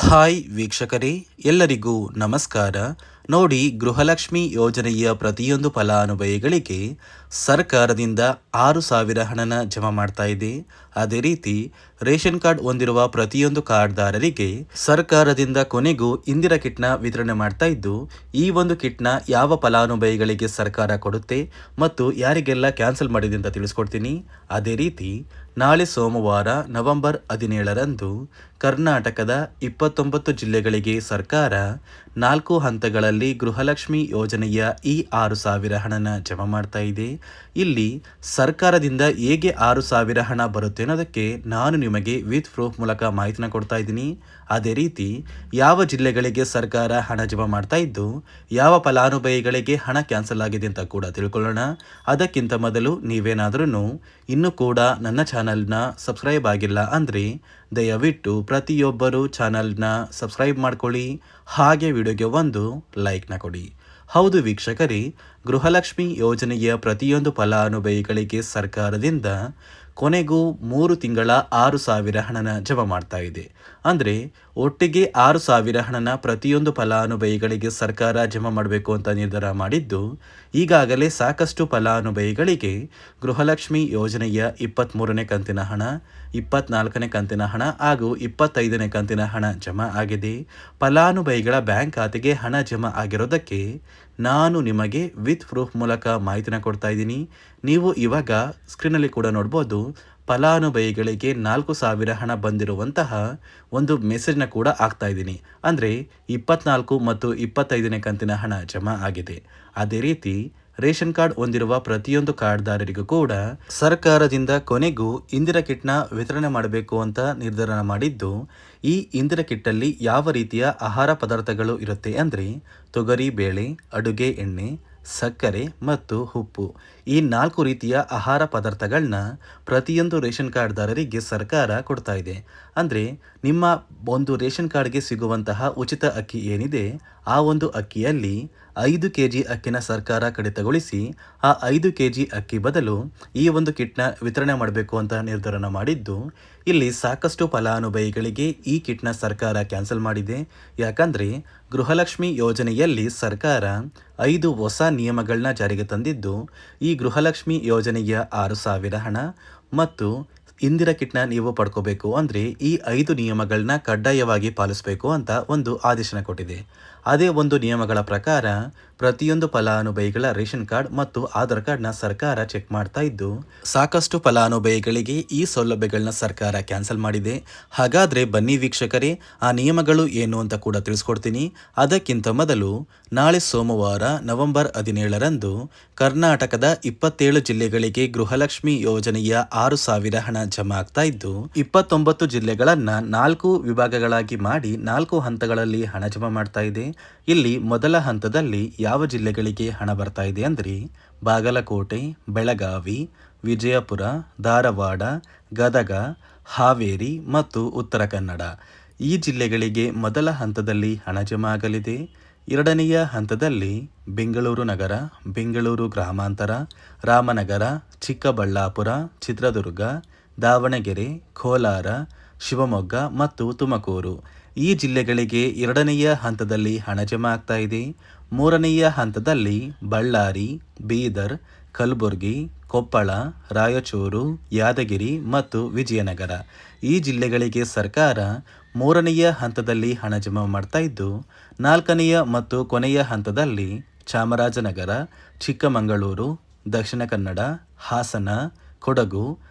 Hi ವೀಕ್ಷಕರೇ, ಎಲ್ಲರಿಗೂ ನಮಸ್ಕಾರ. ನೋಡಿ, ಗೃಹಲಕ್ಷ್ಮಿ ಯೋಜನೆಯ ಪ್ರತಿಯೊಂದು ಫಲಾನುಭವಿಗಳಿಗೆ ಸರ್ಕಾರದಿಂದ 6,000 ಹಣನ ಜಮಾ ಮಾಡ್ತಾ ಇದೆ. ಅದೇ ರೀತಿ ರೇಷನ್ ಕಾರ್ಡ್ ಹೊಂದಿರುವ ಪ್ರತಿಯೊಂದು ಕಾರ್ಡ್ದಾರರಿಗೆ ಸರ್ಕಾರದಿಂದ ಕೊನೆಗೂ ಇಂದಿರಾ ಕಿಟ್ನ ವಿತರಣೆ ಮಾಡ್ತಾ ಇದ್ದು, ಈ ಒಂದು ಕಿಟ್ನ ಯಾವ ಫಲಾನುಭವಿಗಳಿಗೆ ಸರ್ಕಾರ ಕೊಡುತ್ತೆ ಮತ್ತು ಯಾರಿಗೆಲ್ಲ ಕ್ಯಾನ್ಸಲ್ ಮಾಡಿದೆ ಅಂತ ತಿಳಿಸ್ಕೊಡ್ತೀನಿ. ಅದೇ ರೀತಿ ನಾಳೆ ಸೋಮವಾರ ನವೆಂಬರ್ 17ರಂದು ಕರ್ನಾಟಕದ 29 ಜಿಲ್ಲೆಗಳಿಗೆ ಸರ್ಕಾರ 4 ಹಂತಗಳಲ್ಲಿ ಗೃಹಲಕ್ಷ್ಮಿ ಯೋಜನೆಯ ಈ 6,000 ಹಣನ ಜಮಾ ಮಾಡ್ತಾ ಇದೆ. ಇಲ್ಲಿ ಸರ್ಕಾರದಿಂದ ಹೇಗೆ 6,000 ಹಣ ಬರುತ್ತೆ ಅನ್ನೋದಕ್ಕೆ ನಾನು ನಿಮಗೆ ವಿತ್ ಪ್ರೂಫ್ ಮೂಲಕ ಮಾಹಿತಿನ ಕೊಡ್ತಾ ಇದ್ದೀನಿ. ಅದೇ ರೀತಿ ಯಾವ ಜಿಲ್ಲೆಗಳಿಗೆ ಸರ್ಕಾರ ಹಣ ಜಮಾ ಮಾಡ್ತಾ ಇದ್ದು, ಯಾವ ಫಲಾನುಭವಿಗಳಿಗೆ ಹಣ ಕ್ಯಾನ್ಸಲ್ ಆಗಿದೆ ಅಂತ ಕೂಡ ತಿಳ್ಕೊಳ್ಳೋಣ. ಅದಕ್ಕಿಂತ ಮೊದಲು ನೀವೇನಾದ್ರೂ ಇನ್ನೂ ಕೂಡ ನನ್ನ ಚಾನಲ್ನ ಸಬ್ಸ್ಕ್ರೈಬ್ ಆಗಿಲ್ಲ ಅಂದರೆ ದಯವಿಟ್ಟು ಪ್ರತಿಯೊಬ್ಬರು ಚಾನಲ್ನ ಸಬ್ಸ್ಕ್ರೈಬ್ ಮಾಡ್ಕೊಳ್ಳಿ, ಹಾಗೆ ವಿಡಿಯೋಗೆ ಒಂದು ಲೈಕ್ನ ಕೊಡಿ. ಹೌದು ವೀಕ್ಷಕರೇ, ಗೃಹಲಕ್ಷ್ಮಿ ಯೋಜನೆಯ ಪ್ರತಿಯೊಂದು ಫಲಾನುಭವಿಗಳಿಗೆ ಸರ್ಕಾರದಿಂದ ಕೊನೆಗೂ 3 ತಿಂಗಳ 6,000 ಹಣನ ಜಮಾ ಮಾಡ್ತಾ ಇದೆ. ಅಂದರೆ ಒಟ್ಟಿಗೆ 6,000 ಹಣನ ಪ್ರತಿಯೊಂದು ಫಲಾನುಭವಿಗಳಿಗೆ ಸರ್ಕಾರ ಜಮಾ ಮಾಡಬೇಕು ಅಂತ ನಿರ್ಧಾರ ಮಾಡಿದ್ದು, ಈಗಾಗಲೇ ಸಾಕಷ್ಟು ಫಲಾನುಭವಿಗಳಿಗೆ ಗೃಹಲಕ್ಷ್ಮಿ ಯೋಜನೆಯ 23ನೇ ಕಂತಿನ ಹಣ, 24ನೇ ಕಂತಿನ ಹಣ ಹಾಗೂ 25ನೇ ಕಂತಿನ ಹಣ ಜಮಾ ಆಗಿದೆ. ಫಲಾನುಭವಿಗಳ ಬ್ಯಾಂಕ್ ಖಾತೆಗೆ ಹಣ ಜಮಾ ಆಗಿರೋದಕ್ಕೆ ನಾನು ನಿಮಗೆ ವಿತ್ ಪ್ರೂಫ್ ಮೂಲಕ ಮಾಹಿತಿನ ಕೊಡ್ತಾ ಇದ್ದೀನಿ. ನೀವು ಇವಾಗ ಸ್ಕ್ರೀನಲ್ಲಿ ಕೂಡ ನೋಡ್ಬೋದು, ಫಲಾನುಭವಿಗಳಿಗೆ 4,000 ಹಣ ಬಂದಿರುವಂತಹ ಒಂದು ಮೆಸೇಜ್ನ ಕೂಡ ಆಗ್ತಾ ಇದ್ದೀನಿ. ಅಂದರೆ 24 ಮತ್ತು 25ನೇ ಕಂತಿನ ಹಣ ಜಮಾ ಆಗಿದೆ. ಅದೇ ರೀತಿ ರೇಷನ್ ಕಾರ್ಡ್ ಹೊಂದಿರುವ ಪ್ರತಿಯೊಂದು ಕಾರ್ಡ್ದಾರರಿಗೂ ಕೂಡ ಸರ್ಕಾರದಿಂದ ಕೊನೆಗೂ ಇಂದಿರಾ ಕಿಟ್ನ ವಿತರಣೆ ಮಾಡಬೇಕು ಅಂತ ನಿರ್ಧಾರ ಮಾಡಿದ್ದು, ಈ ಇಂದಿರಾ ಕಿಟ್ಟಲ್ಲಿ ಯಾವ ರೀತಿಯ ಆಹಾರ ಪದಾರ್ಥಗಳು ಇರುತ್ತೆ ಅಂದರೆ ತೊಗರಿ ಬೇಳೆ, ಅಡುಗೆ ಎಣ್ಣೆ, ಸಕ್ಕರೆ ಮತ್ತು ಉಪ್ಪು, ಈ 4 ರೀತಿಯ ಆಹಾರ ಪದಾರ್ಥಗಳನ್ನ ಪ್ರತಿಯೊಂದು ರೇಷನ್ ಕಾರ್ಡ್ದಾರರಿಗೆ ಸರ್ಕಾರ ಕೊಡ್ತಾ ಇದೆ. ಅಂದರೆ ನಿಮ್ಮ ಒಂದು ರೇಷನ್ ಕಾರ್ಡ್ಗೆ ಸಿಗುವಂತಹ ಉಚಿತ ಅಕ್ಕಿ ಏನಿದೆ, ಆ ಒಂದು ಅಕ್ಕಿಯಲ್ಲಿ 5 kg ಅಕ್ಕಿನ ಸರ್ಕಾರ ಕಡಿತಗೊಳಿಸಿ ಆ 5 kg ಅಕ್ಕಿ ಬದಲು ಈ ಒಂದು ಕಿಟ್ನ ವಿತರಣೆ ಮಾಡಬೇಕು ಅಂತ ನಿರ್ಧಾರ ಮಾಡಿದ್ದು, ಇಲ್ಲಿ ಸಾಕಷ್ಟು ಫಲಾನುಭವಿಗಳಿಗೆ ಈ ಕಿಟ್ನ ಸರ್ಕಾರ ಕ್ಯಾನ್ಸಲ್ ಮಾಡಿದೆ. ಯಾಕಂದರೆ ಗೃಹಲಕ್ಷ್ಮಿ ಯೋಜನೆಯಲ್ಲಿ ಸರ್ಕಾರ 5 ಹೊಸ ನಿಯಮಗಳನ್ನ ಜಾರಿಗೆ ತಂದಿದ್ದು, ಈ ಗೃಹಲಕ್ಷ್ಮಿ ಯೋಜನೆಯ 6,000 ಹಣ ಮತ್ತು ಇಂದಿರಾ ಕಿಟ್ನ ನೀವು ಪಡ್ಕೋಬೇಕು ಅಂದರೆ ಈ 5 ನಿಯಮಗಳನ್ನ ಕಡ್ಡಾಯವಾಗಿ ಪಾಲಿಸಬೇಕು ಅಂತ ಒಂದು ಆದೇಶನ ಕೊಟ್ಟಿದೆ. ಅದೇ ಒಂದು ನಿಯಮಗಳ ಪ್ರಕಾರ ಪ್ರತಿಯೊಂದು ಫಲಾನುಭವಿಗಳ ರೇಷನ್ ಕಾರ್ಡ್ ಮತ್ತು ಆಧಾರ್ ಕಾರ್ಡ್ನ ಸರ್ಕಾರ ಚೆಕ್ ಮಾಡ್ತಾ ಇದ್ದು, ಸಾಕಷ್ಟು ಫಲಾನುಭವಿಗಳಿಗೆ ಈ ಸೌಲಭ್ಯಗಳನ್ನ ಸರ್ಕಾರ ಕ್ಯಾನ್ಸಲ್ ಮಾಡಿದೆ. ಹಾಗಾದರೆ ಬನ್ನಿ ವೀಕ್ಷಕರೇ, ಆ ನಿಯಮಗಳು ಏನು ಅಂತ ಕೂಡ ತಿಳಿಸ್ಕೊಡ್ತೀನಿ. ಅದಕ್ಕಿಂತ ಮೊದಲು ನಾಳೆ ಸೋಮವಾರ ನವೆಂಬರ್ 17ರಂದು ಕರ್ನಾಟಕದ 27 ಜಿಲ್ಲೆಗಳಿಗೆ ಗೃಹಲಕ್ಷ್ಮಿ ಯೋಜನೆಯ 6,000 ಹಣ ಜಮಾ ಆಗ್ತಾ ಇದ್ದು, 29 ಜಿಲ್ಲೆಗಳನ್ನು 4 ವಿಭಾಗಗಳಾಗಿ ಮಾಡಿ 4 ಹಂತಗಳಲ್ಲಿ ಹಣ ಜಮಾ ಮಾಡ್ತಾ ಇದೆ. ಇಲ್ಲಿ ಮೊದಲ ಹಂತದಲ್ಲಿ ಯಾವ ಜಿಲ್ಲೆಗಳಿಗೆ ಹಣ ಬರ್ತಾ ಇದೆ ಅಂದರೆ ಬಾಗಲಕೋಟೆ, ಬೆಳಗಾವಿ, ವಿಜಯಪುರ, ಧಾರವಾಡ, ಗದಗ, ಹಾವೇರಿ ಮತ್ತು ಉತ್ತರ ಕನ್ನಡ, ಈ ಜಿಲ್ಲೆಗಳಿಗೆ ಮೊದಲ ಹಂತದಲ್ಲಿ ಹಣ ಜಮಾ ಆಗಲಿದೆ. ಎರಡನೆಯ ಹಂತದಲ್ಲಿ ಬೆಂಗಳೂರು ನಗರ, ಬೆಂಗಳೂರು ಗ್ರಾಮಾಂತರ, ರಾಮನಗರ, ಚಿಕ್ಕಬಳ್ಳಾಪುರ, ಚಿತ್ರದುರ್ಗ, ದಾವಣಗೆರೆ, ಕೋಲಾರ, ಶಿವಮೊಗ್ಗ ಮತ್ತು ತುಮಕೂರು, ಈ ಜಿಲ್ಲೆಗಳಿಗೆ ಎರಡನೆಯ ಹಂತದಲ್ಲಿ ಹಣ ಜಮಾ ಆಗ್ತಾ ಇದೆ. ಮೂರನೆಯ ಹಂತದಲ್ಲಿ ಬಳ್ಳಾರಿ, ಬೀದರ್, ಕಲಬುರಗಿ, ಕೊಪ್ಪಳ, ರಾಯಚೂರು, ಯಾದಗಿರಿ ಮತ್ತು ವಿಜಯನಗರ, ಈ ಜಿಲ್ಲೆಗಳಿಗೆ ಸರ್ಕಾರ ಮೂರನೆಯ ಹಂತದಲ್ಲಿ ಹಣ ಜಮಾ ಮಾಡ್ತಾ ಇದ್ದು, ನಾಲ್ಕನೆಯ ಮತ್ತು ಕೊನೆಯ ಹಂತದಲ್ಲಿ ಚಾಮರಾಜನಗರ, ಚಿಕ್ಕಮಗಳೂರು, ದಕ್ಷಿಣ ಕನ್ನಡ, ಹಾಸನ, ಕೊಡಗು,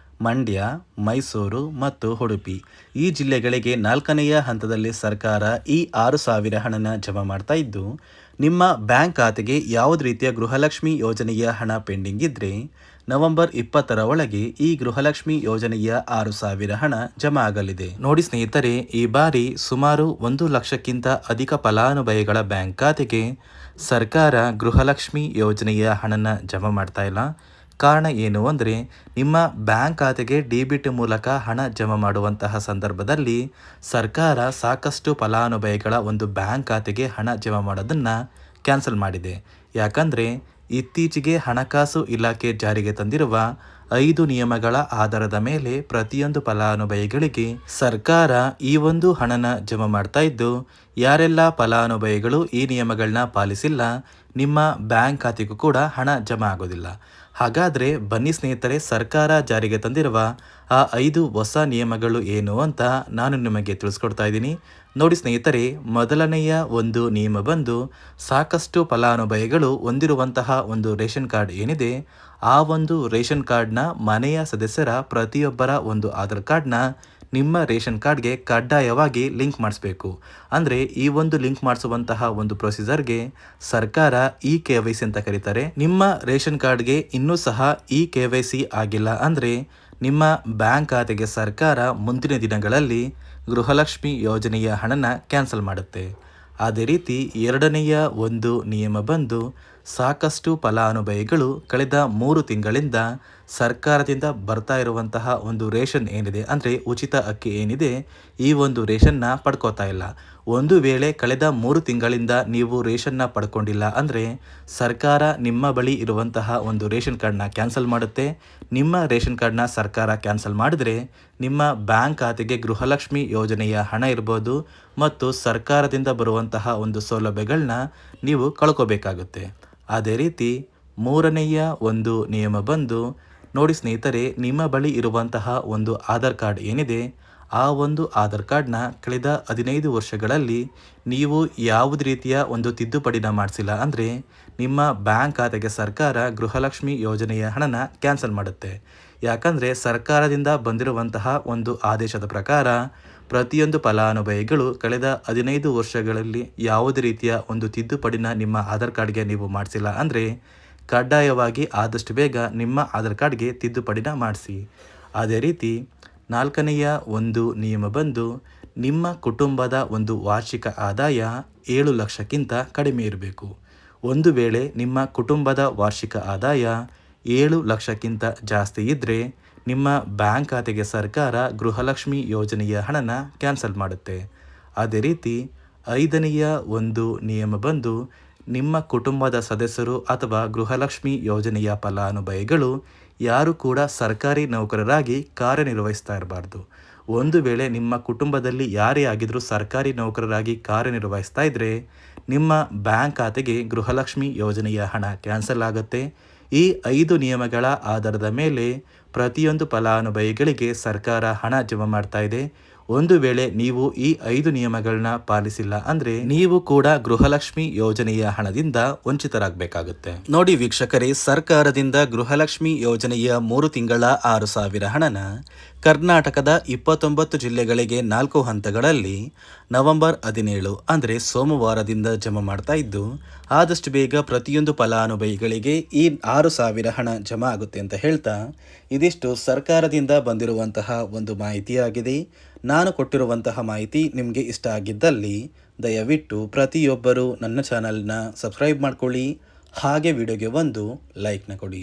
ಮಂಡ್ಯ, ಮೈಸೂರು ಮತ್ತು ಉಡುಪಿ, ಈ ಜಿಲ್ಲೆಗಳಿಗೆ 4ನೆಯ ಹಂತದಲ್ಲಿ ಸರ್ಕಾರ ಈ 6,000 ಹಣನ ಜಮಾ ಮಾಡ್ತಾ ಇದ್ದು, ನಿಮ್ಮ ಬ್ಯಾಂಕ್ ಖಾತೆಗೆ ಯಾವುದೇ ರೀತಿಯ ಗೃಹಲಕ್ಷ್ಮಿ ಯೋಜನೆಯ ಹಣ ಪೆಂಡಿಂಗ್ ಇದ್ದರೆ ನವೆಂಬರ್ 20ರ ಒಳಗೆ ಈ ಗೃಹಲಕ್ಷ್ಮಿ ಯೋಜನೆಯ 6,000 ಹಣ ಜಮಾ ಆಗಲಿದೆ. ನೋಡಿ ಸ್ನೇಹಿತರೆ, ಈ ಬಾರಿ ಸುಮಾರು 1 ಲಕ್ಷಕ್ಕಿಂತ ಅಧಿಕ ಫಲಾನುಭವಿಗಳ ಬ್ಯಾಂಕ್ ಖಾತೆಗೆ ಸರ್ಕಾರ ಗೃಹಲಕ್ಷ್ಮಿ ಯೋಜನೆಯ ಹಣನ ಜಮಾ ಮಾಡ್ತಾ ಇಲ್ಲ. ಕಾರಣ ಏನು ಅಂದರೆ, ನಿಮ್ಮ ಬ್ಯಾಂಕ್ ಖಾತೆಗೆ ಡೆಬಿಟ್ ಮೂಲಕ ಹಣ ಜಮಾ ಮಾಡುವಂತಹ ಸಂದರ್ಭದಲ್ಲಿ ಸರ್ಕಾರ ಸಾಕಷ್ಟು ಫಲಾನುಭವಿಗಳ ಒಂದು ಬ್ಯಾಂಕ್ ಖಾತೆಗೆ ಹಣ ಜಮಾ ಮಾಡೋದನ್ನು ಕ್ಯಾನ್ಸಲ್ ಮಾಡಿದೆ. ಯಾಕಂದರೆ ಇತ್ತೀಚೆಗೆ ಹಣಕಾಸು ಇಲಾಖೆ ಜಾರಿಗೆ ತಂದಿರುವ 5 ನಿಯಮಗಳ ಆಧಾರದ ಮೇಲೆ ಪ್ರತಿಯೊಂದು ಫಲಾನುಭವಿಗಳಿಗೆ ಸರ್ಕಾರ ಈ ಒಂದು ಹಣನ ಜಮಾ ಮಾಡ್ತಾ ಇದ್ದು, ಯಾರೆಲ್ಲ ಫಲಾನುಭವಿಗಳು ಈ ನಿಯಮಗಳನ್ನ ಪಾಲಿಸಿಲ್ಲ, ನಿಮ್ಮ ಬ್ಯಾಂಕ್ ಖಾತೆಗೂ ಕೂಡ ಹಣ ಜಮಾ ಆಗೋದಿಲ್ಲ. ಹಾಗಾದರೆ ಬನ್ನಿ ಸ್ನೇಹಿತರೆ, ಸರ್ಕಾರ ಜಾರಿಗೆ ತಂದಿರುವ ಆ 5 ಹೊಸ ನಿಯಮಗಳು ಏನು ಅಂತ ನಾನು ನಿಮಗೆ ತಿಳಿಸ್ಕೊಡ್ತಾ ಇದ್ದೀನಿ. ನೋಡಿ ಸ್ನೇಹಿತರೆ, ಮೊದಲನೆಯ ಒಂದು ನಿಯಮ ಬಂದು, ಸಾಕಷ್ಟು ಫಲಾನುಭವಿಗಳು ಹೊಂದಿರುವಂತಹ ಒಂದು ರೇಷನ್ ಕಾರ್ಡ್ ಏನಿದೆ, ಆ ಒಂದು ರೇಷನ್ ಕಾರ್ಡ್ನ ಮನೆಯ ಸದಸ್ಯರ ಪ್ರತಿಯೊಬ್ಬರ ಒಂದು ಆಧಾರ್ ಕಾರ್ಡ್ನ ನಿಮ್ಮ ರೇಷನ್ ಕಾರ್ಡ್ಗೆ ಕಡ್ಡಾಯವಾಗಿ ಲಿಂಕ್ ಮಾಡಿಸ್ಬೇಕು. ಅಂದರೆ ಈ ಒಂದು ಲಿಂಕ್ ಮಾಡಿಸುವಂತಹ ಒಂದು ಪ್ರೊಸೀಜರ್ಗೆ ಸರ್ಕಾರ KYC ಅಂತ ಕರೀತಾರೆ. ನಿಮ್ಮ ರೇಷನ್ ಕಾರ್ಡ್ಗೆ ಇನ್ನೂ ಸಹ KYC ಆಗಿಲ್ಲ ಅಂದರೆ ನಿಮ್ಮ ಬ್ಯಾಂಕ್ ಖಾತೆಗೆ ಸರ್ಕಾರ ಮುಂದಿನ ದಿನಗಳಲ್ಲಿ ಗೃಹಲಕ್ಷ್ಮಿ ಯೋಜನೆಯ ಹಣನ ಕ್ಯಾನ್ಸಲ್ ಮಾಡುತ್ತೆ. ಅದೇ ರೀತಿ ಎರಡನೆಯ ಒಂದು ನಿಯಮ ಬಂದು, ಸಾಕಷ್ಟು ಫಲಾನುಭವಿಗಳು ಕಳೆದ 3 ತಿಂಗಳಿಂದ ಸರ್ಕಾರದಿಂದ ಬರ್ತಾ ಇರುವಂತಹ ಒಂದು ರೇಷನ್ ಏನಿದೆ, ಅಂದರೆ ಉಚಿತ ಅಕ್ಕಿ ಏನಿದೆ, ಈ ಒಂದು ರೇಷನ್ನ ಪಡ್ಕೋತಾ ಇಲ್ಲ. ಒಂದು ವೇಳೆ ಕಳೆದ 3 ತಿಂಗಳಿಂದ ನೀವು ರೇಷನ್ನ ಪಡ್ಕೊಂಡಿಲ್ಲ ಅಂದರೆ ಸರ್ಕಾರ ನಿಮ್ಮ ಬಳಿ ಇರುವಂತಹ ಒಂದು ರೇಷನ್ ಕಾರ್ಡ್ನ ಕ್ಯಾನ್ಸಲ್ ಮಾಡುತ್ತೆ. ನಿಮ್ಮ ರೇಷನ್ ಕಾರ್ಡ್ನ ಸರ್ಕಾರ ಕ್ಯಾನ್ಸಲ್ ಮಾಡಿದರೆ ನಿಮ್ಮ ಬ್ಯಾಂಕ್ ಖಾತೆಗೆ ಗೃಹಲಕ್ಷ್ಮಿ ಯೋಜನೆಯ ಹಣ ಇರ್ಬೋದು ಮತ್ತು ಸರ್ಕಾರದಿಂದ ಬರುವಂತಹ ಒಂದು ಸೌಲಭ್ಯಗಳನ್ನ ನೀವು ಕಳ್ಕೋಬೇಕಾಗುತ್ತೆ. ಅದೇ ರೀತಿ ಮೂರನೆಯ ಒಂದು ನಿಯಮ ಬಂದು, ನೋಡಿ ಸ್ನೇಹಿತರೆ, ನಿಮ್ಮ ಬಳಿ ಇರುವಂತಹ ಒಂದು ಆಧಾರ್ ಕಾರ್ಡ್ ಏನಿದೆ, ಆ ಒಂದು ಆಧಾರ್ ಕಾರ್ಡ್ನ ಕಳೆದ 15 ವರ್ಷಗಳಲ್ಲಿ ನೀವು ಯಾವುದೇ ರೀತಿಯ ಒಂದು ತಿದ್ದುಪಡಿನ ಮಾಡಿಸಿಲ್ಲ ಅಂದರೆ ನಿಮ್ಮ ಬ್ಯಾಂಕ್ ಖಾತೆಗೆ ಸರ್ಕಾರ ಗೃಹಲಕ್ಷ್ಮಿ ಯೋಜನೆಯ ಹಣನ ಕ್ಯಾನ್ಸಲ್ ಮಾಡುತ್ತೆ. ಯಾಕಂದರೆ ಸರ್ಕಾರದಿಂದ ಬಂದಿರುವಂತಹ ಒಂದು ಆದೇಶದ ಪ್ರಕಾರ ಪ್ರತಿಯೊಂದು ಫಲಾನುಭವಿಗಳು ಕಳೆದ 15 ವರ್ಷಗಳಲ್ಲಿ ಯಾವುದೇ ರೀತಿಯ ಒಂದು ತಿದ್ದುಪಡಿನ ನಿಮ್ಮ ಆಧಾರ್ ಕಾರ್ಡ್ಗೆ ನೀವು ಮಾಡಿಸಿಲ್ಲ ಅಂದರೆ ಕಡ್ಡಾಯವಾಗಿ ಆದಷ್ಟು ಬೇಗ ನಿಮ್ಮ ಆಧಾರ್ ಕಾರ್ಡ್ಗೆ ತಿದ್ದುಪಡಿನ ಮಾಡಿಸಿ. ಅದೇ ರೀತಿ ನಾಲ್ಕನೆಯ ಒಂದು ನಿಯಮ ಬಂದು, ನಿಮ್ಮ ಕುಟುಂಬದ ಒಂದು ವಾರ್ಷಿಕ ಆದಾಯ 7 ಲಕ್ಷಕ್ಕಿಂತ ಕಡಿಮೆ ಇರಬೇಕು. ಒಂದು ವೇಳೆ ನಿಮ್ಮ ಕುಟುಂಬದ ವಾರ್ಷಿಕ ಆದಾಯ 7 ಲಕ್ಷಕ್ಕಿಂತ ಜಾಸ್ತಿ ಇದ್ದರೆ ನಿಮ್ಮ ಬ್ಯಾಂಕ್ ಖಾತೆಗೆ ಸರ್ಕಾರ ಗೃಹಲಕ್ಷ್ಮಿ ಯೋಜನೆಯ ಹಣನ ಕ್ಯಾನ್ಸಲ್ ಮಾಡುತ್ತೆ. ಅದೇ ರೀತಿ 5ನೆಯ ಒಂದು ನಿಯಮ ಬಂದು, ನಿಮ್ಮ ಕುಟುಂಬದ ಸದಸ್ಯರು ಅಥವಾ ಗೃಹಲಕ್ಷ್ಮಿ ಯೋಜನೆಯ ಫಲಾನುಭವಿಗಳು ಯಾರು ಕೂಡ ಸರ್ಕಾರಿ ನೌಕರರಾಗಿ ಕಾರ್ಯನಿರ್ವಹಿಸ್ತಾ ಇರಬಾರ್ದು. ಒಂದು ವೇಳೆ ನಿಮ್ಮ ಕುಟುಂಬದಲ್ಲಿ ಯಾರೇ ಆಗಿದ್ರೂ ಸರ್ಕಾರಿ ನೌಕರರಾಗಿ ಕಾರ್ಯನಿರ್ವಹಿಸ್ತಾ ಇದ್ದರೆ ನಿಮ್ಮ ಬ್ಯಾಂಕ್ ಖಾತೆಗೆ ಗೃಹಲಕ್ಷ್ಮಿ ಯೋಜನೆಯ ಹಣ ಕ್ಯಾನ್ಸಲ್ ಆಗುತ್ತೆ. ಈ 5 ನಿಯಮಗಳ ಆಧಾರದ ಮೇಲೆ ಪ್ರತಿಯೊಂದು ಫಲಾನುಭವಿಗಳಿಗೆ ಸರ್ಕಾರ ಹಣ ಜಮಾ ಮಾಡ್ತಾ ಇದೆ. ಒಂದು ವೇಳೆ ನೀವು ಈ 5 ನಿಯಮಗಳನ್ನ ಪಾಲಿಸಿಲ್ಲ ಅಂದರೆ ನೀವು ಕೂಡ ಗೃಹಲಕ್ಷ್ಮಿ ಯೋಜನೆಯ ಹಣದಿಂದ ವಂಚಿತರಾಗಬೇಕಾಗುತ್ತೆ. ನೋಡಿ ವೀಕ್ಷಕರೇ, ಸರ್ಕಾರದಿಂದ ಗೃಹಲಕ್ಷ್ಮಿ ಯೋಜನೆಯ 3 ತಿಂಗಳ 6,000 ಹಣನ ಕರ್ನಾಟಕದ 29 ಜಿಲ್ಲೆಗಳಿಗೆ 4 ಹಂತಗಳಲ್ಲಿ ನವೆಂಬರ್ 17 ಅಂದರೆ ಸೋಮವಾರದಿಂದ ಜಮಾ ಮಾಡ್ತಾ ಇದ್ದು, ಆದಷ್ಟು ಬೇಗ ಪ್ರತಿಯೊಂದು ಫಲಾನುಭವಿಗಳಿಗೆ ಈ 6,000 ಹಣ ಜಮಾ ಆಗುತ್ತೆ ಅಂತ ಹೇಳ್ತಾ, ಇದಿಷ್ಟು ಸರ್ಕಾರದಿಂದ ಬಂದಿರುವಂತಹ ಒಂದು ಮಾಹಿತಿಯಾಗಿದೆ. ನಾನು ಕೊಟ್ಟಿರುವಂತಹ ಮಾಹಿತಿ ನಿಮಗೆ ಇಷ್ಟ ಆಗಿದ್ದಲ್ಲಿ ದಯವಿಟ್ಟು ಪ್ರತಿಯೊಬ್ಬರು ನನ್ನ ಚಾನಲ್ನ ಸಬ್ಸ್ಕ್ರೈಬ್ ಮಾಡ್ಕೊಳ್ಳಿ, ಹಾಗೆ ವಿಡಿಯೋಗೆ ಒಂದು ಲೈಕ್ನ ಕೊಡಿ.